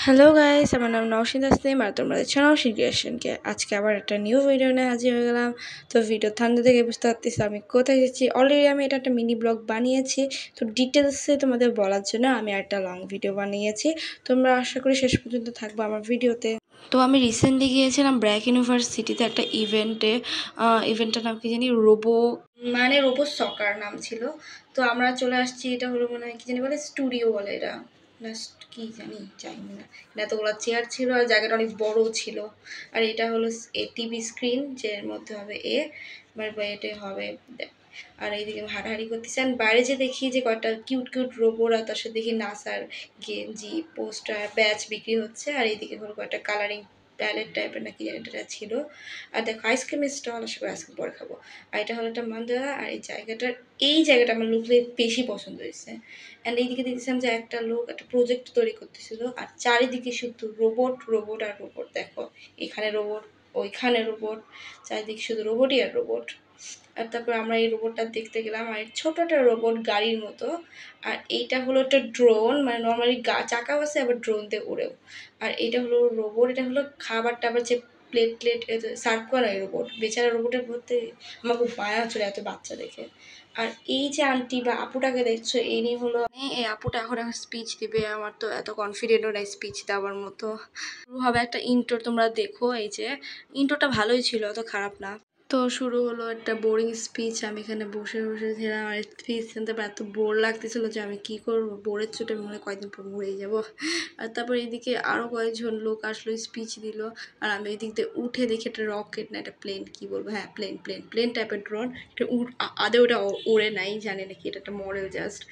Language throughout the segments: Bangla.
হ্যালো গাইস, আমার নাম নওশিন আসলিম আর তোমরা দেখছো নওশিন ক্রিয়েশনকে। আজকে আবার একটা নিউ ভিডিও নিয়ে হাজির হয়ে গেলাম। তো ভিডিও ঠান্ডা থেকে বুঝতে পারতেছি আমি কোথায় এসেছি। অলরেডি আমি এটা একটা মিনি ব্লগ বানিয়েছি, তো ডিটেলসে তোমাদের বলার জন্য আমি একটা লং ভিডিও বানিয়েছি। তোমরা আশা করি শেষ পর্যন্ত থাকবো আমার ভিডিওতে। তো আমি রিসেন্টলি গিয়েছিলাম ব্র্যাক ইউনিভার্সিটিতে একটা ইভেন্টের নাম কি জানি, রোবো সকার নাম ছিল। তো আমরা চলে আসছি, এটা হলো মনে হয় কি জানি বলে, স্টুডিও বলে এটা না, কি জানি না। এতগুলো চেয়ার ছিল আর জায়গাটা অনেক বড় ছিল। আর এটা হলো টিভি স্ক্রিন, যের মধ্যে হবে এটা হবে। আর এইদিকে হাঁটাহাঁটি করতেছে, আর বাইরে যে দেখি যে কয়েকটা কিউট কিউট রোবট, আর তার সাথে দেখি নাসার গেঞ্জি পোস্টার ব্যাচ বিক্রি হচ্ছে। আর এইদিকে হলো কয়েকটা কালারিং প্যালেট টাইপের নাকি জানি এটা ছিল। আর দেখো আইসক্রিমের স্টল, আসলে আইসক্রিম পরে খাবো। আর এটা হলো একটা মান্দারা। আর এই জায়গাটা আমার লোককে বেশি পছন্দ হয়েছে। অ্যান্ড এইদিকে দেখতেছিলাম যে একটা লোক একটা প্রজেক্ট তৈরি করতেছিল, আর চারিদিকে শুধু রোবট রোবট আর রোবট। দেখো এখানে রোবট, ওইখানে রোবট, চারিদিকে শুধু রোবটই আর রোবট। আর তারপর আমরা এই রোবটটা দেখতে গেলাম, আর ছোট একটা রোবট গাড়ির মতো। আর এইটা হলো একটা ড্রোন, মানে নর্মালি চাকাও আছে আবার ড্রোন দিয়ে উড়েও। আর এইটা হলো রোবট, এটা হলো খাবার টাবার যে প্লেট প্লেট সার্ভ করা এই রোবট। বেচারা রোবটের মধ্যে আমার খুব মায়া হচ্ছিল এত বাচ্চা দেখে। আর এই যে আন্টি বা আপুটাকে দেখছো, ইনি হলো এই আপুটা এখন স্পিচ দিবে। আমার তো এত কনফিডেন্টও নাই স্পিচ দেওয়ার মতো। শুরু হবে একটা ইন্ট্রো, তোমরা দেখো। এই যে ইন্ট্রোটা ভালোই ছিল, অত খারাপ না। তো শুরু হলো একটা বোরিং স্পিচ। আমি এখানে বসে বসেছিলাম আর স্পিচ শুনতে এত বোর লাগতেছিল যে আমি কি করবো, বোরের চোটে মনে হয় কয়েকদিন পর মরে যাবো। আর তারপর এদিকে আরও কয়েকজন লোক আসলো, স্পিচ দিল। আর আমি এদিক দিয়ে উঠে দেখি একটা রকেট না একটা প্লেন, কি বলবো, হ্যাঁ প্লেন টাইপের ড্রোন। এটা আদে ওটা ওড়ে নাই, জানে নাকি এটা একটা মডেল জাস্ট।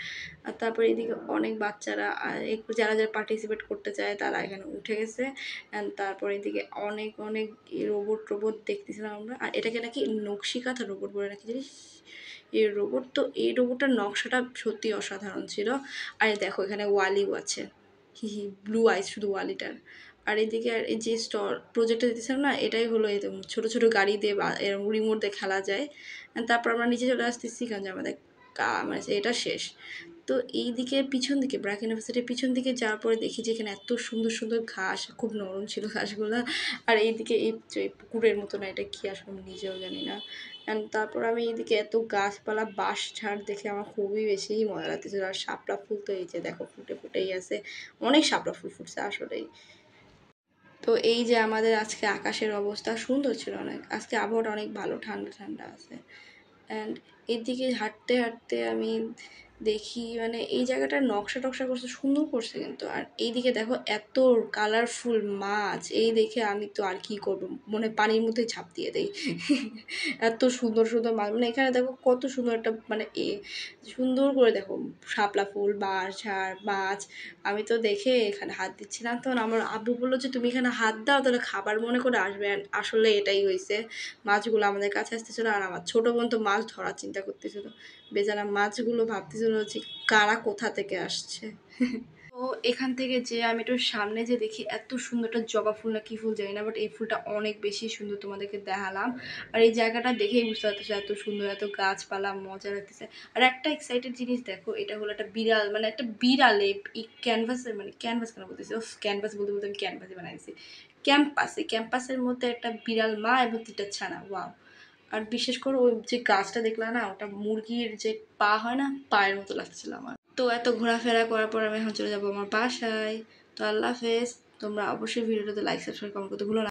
আর তারপরে এদিকে অনেক বাচ্চারা একটু যারা যারা পার্টিসিপেট করতে চায় তারা এখানে উঠে গেছে। অ্যান্ড তারপরে এদিকে অনেক অনেক রোবট দেখতেছিলাম আমরা। আর এটাকে নাকি নকশিকাঁথা রোবট বলে নাকি জানিস এই রোবটটার নকশাটা সত্যি অসাধারণ ছিল। আর দেখো এখানে ওয়ালিও আছে, ব্লু আইস শুধু ওয়ালিটার। আর এদিকে আর এই যে প্রজেক্টটা দিতেছিলাম না, এটাই হলো একদম ছোটো ছোটো গাড়ি দিয়ে বা এরকম রিমোট দিয়ে খেলা যায়। তারপর আমরা নিচে চলে আসতেছি, কারণ যে আমাদের মানে এটা শেষ। তো এই দিকে পিছন দিকে ব্র্যাক ইউনিভার্সিটির পিছন দিকে যাওয়ার পরে দেখি যে এখানে এত সুন্দর সুন্দর ঘাস, খুব নরম ছিল ঘাসগুলো। আর এইদিকে এই পুকুরের মতো না, এটা কি আসলে আমি নিজেও জানি না। অ্যান্ড তারপর আমি এইদিকে এত গাছপালা বাঁশ ঝাড় দেখে আমার খুবই বেশি মজা লাগতেছিল। আর শাপলা ফুল তো এই যে দেখো ফুটেই আছে, অনেক শাপলা ফুল ফুটছে আসলেই। তো এই যে আমাদের আজকে আকাশের অবস্থা সুন্দর ছিল অনেক, আজকে আবহাওয়াটা অনেক ভালো, ঠান্ডা ঠান্ডা আছে। অ্যান্ড এদিকে হাঁটতে হাঁটতে আমি দেখি মানে এই জায়গাটার নকশা টকশা করছে, সুন্দর করছে কিন্তু। আর এইদিকে দেখো এত কালারফুল মাছ, এই দেখে আমি তো আর কি করবো, মনে পানির মধ্যে ঝাঁপ দিয়ে দেই। এত সুন্দর সুন্দর মাছ, মানে এখানে দেখো কত সুন্দর একটা মানে সুন্দর করে দেখো শাপলা ফুল বাঁশ ঝাড় মাছ। আমি তো দেখে এখানে হাত দিচ্ছিলাম, তখন আমার আব্বু বললো যে তুমি এখানে হাত দাও তাহলে খাবার মনে করে আসবে। আসলে এটাই হয়েছে, মাছগুলো আমাদের কাছে আসতেছিলো। আর আমার ছোটো বোন তো মাছ ধরার চিন্তা করতেছিল, বেচারা মাছগুলো ভাবতেছিল যে কারা কোথা থেকে আসছে। তো এখান থেকে যে আমি একটু সামনে যে দেখি এত সুন্দর একটা জবা ফুল না কি ফুল জানি না, বাট এই ফুলটা অনেক বেশি সুন্দর, তোমাদেরকে দেখালাম। আর এই জায়গাটা দেখেই বুঝতে পারতেছে এত সুন্দর, এত গাছপালা, মজা লাগতেছে। আর একটা এক্সাইটেড জিনিস দেখো, এটা হলো একটা বিড়াল, মানে একটা বিড়াল এই ক্যানভাসের, মানে ক্যানভাস কেন বলতেছি, ক্যানভাস বলতে বলতে আমি ক্যানভাসই বানাইছি। ক্যাম্পাসের মধ্যে একটা বিড়াল মা এবং 3টা ছানা, ওয়াও। আর বিশেষ করে ওই যে গাছটা দেখলাম না, ওটা মুরগির যে পা হয় না, পায়ের মতো লাগছিল আমার। তো এত ঘোরাফেরা করার পর আমি এখন চলে যাবো আমার বাসায়। তো আল্লাহ হাফেজ। তোমরা অবশ্যই ভিডিওটাতে লাইক সাবস্ক্রাইব কমেন্ট করতে ভুলো না।